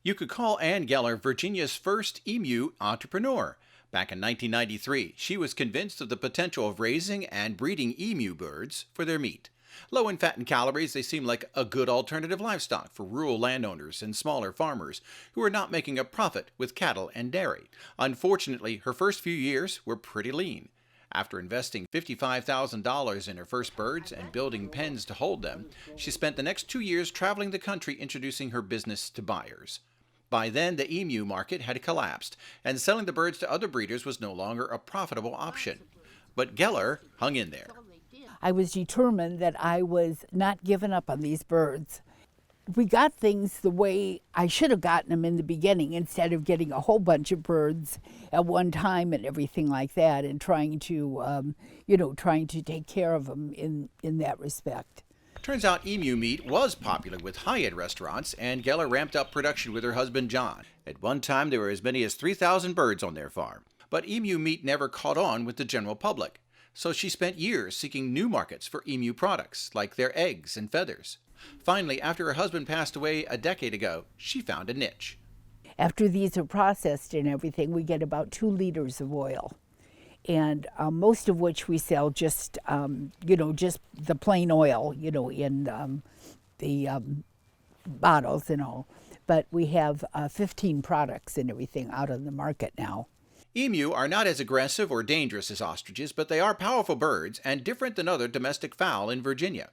You could call Ann Geller Virginia's first emu entrepreneur. Back in 1993, she was convinced of the potential of raising and breeding emu birds for their meat. Low in fat and calories, they seem like a good alternative livestock for rural landowners and smaller farmers who are not making a profit with cattle and dairy. Unfortunately, her first few years were pretty lean. After investing $55,000 in her first birds and building pens to hold them, she spent the next 2 years traveling the country introducing her business to buyers. By then, the emu market had collapsed, and selling the birds to other breeders was no longer a profitable option. But Geller hung in there. I was determined that I was not giving up on these birds. We got things the way I should have gotten them in the beginning, instead of getting a whole bunch of birds at one time and everything like that, and trying to take care of them in that respect. Turns out emu meat was popular with HYDE restaurants, and Geller ramped up production with her husband John. At one time, there were as many as 3,000 birds on their farm. But emu meat never caught on with the general public. So she spent years seeking new markets for emu products, like their eggs and feathers. Finally, after her husband passed away a decade ago, she found a niche. After these are processed and everything, we get about 2 liters of oil. And most of which we sell just the plain oil, in the bottles and all. But we have 15 products and everything out on the market now. Emu are not as aggressive or dangerous as ostriches, but they are powerful birds and different than other domestic fowl in Virginia.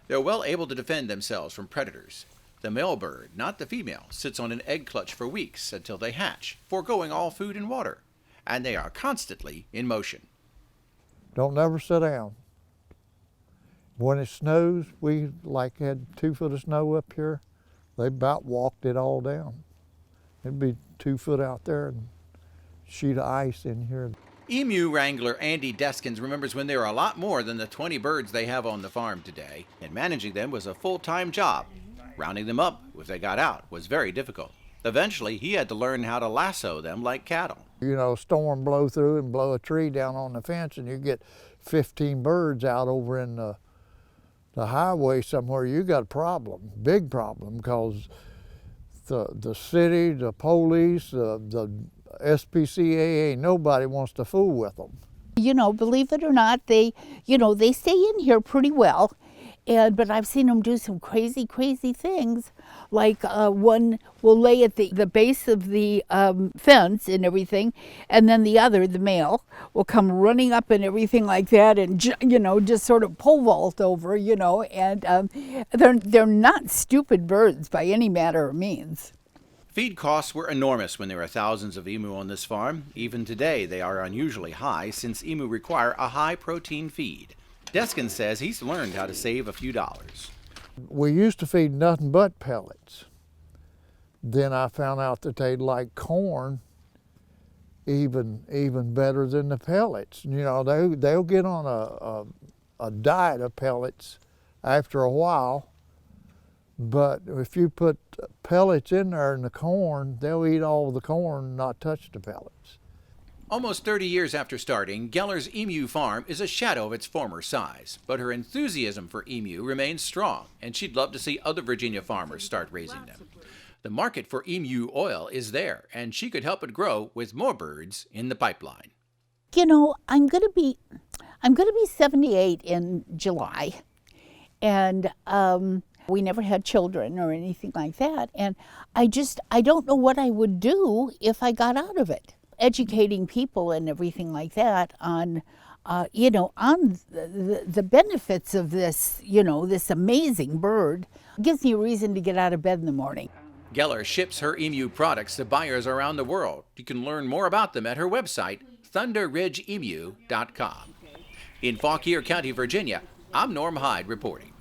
They're well able to defend themselves from predators. The male bird, not the female, sits on an egg clutch for weeks until they hatch, foregoing all food and water. And they are constantly in motion. Don't never sit down. When it snows, we had 2 foot of snow up here. They about walked it all down. It'd be 2 foot out there and sheet of ice in here. Emu Wrangler Andy Deskins remembers when there were a lot more than the 20 birds they have on the farm today, and managing them was a full-time job. Rounding them up, if they got out, was very difficult. Eventually, he had to learn how to lasso them like cattle. Storm blow through and blow a tree down on the fence, and you get 15 birds out over in the highway somewhere. You got a problem, big problem, because the city, the police, the SPCAA, nobody wants to fool with them. Believe it or not, they stay in here pretty well. But I've seen them do some crazy things. Like one will lay at the base of the fence and everything, and then the other, the male, will come running up and everything like that, and just sort of pole vault over, and they're not stupid birds by any manner or means. Feed costs were enormous when there were thousands of emu on this farm. Even today, they are unusually high since emu require a high-protein feed. Deskins says he's learned how to save a few dollars. We used to feed nothing but pellets. Then I found out that they like corn even better than the pellets. They'll get on a diet of pellets after a while, but if you put pellets in there in the corn, they'll eat all the corn, not touch the pellets. Almost 30 years after starting, Geller's emu farm is a shadow of its former size, but her enthusiasm for emu remains strong, and she'd love to see other Virginia farmers start raising them. The market for emu oil is there, and she could help it grow with more birds in the pipeline. I'm going to be 78 in July, and we never had children or anything like that, and I don't know what I would do if I got out of it. Educating people and everything like that on, on the benefits of this, this amazing bird gives me a reason to get out of bed in the morning. Geller ships her emu products to buyers around the world. You can learn more about them at her website, thunderridgeemu.com. In Fauquier County, Virginia, I'm Norm Hyde reporting.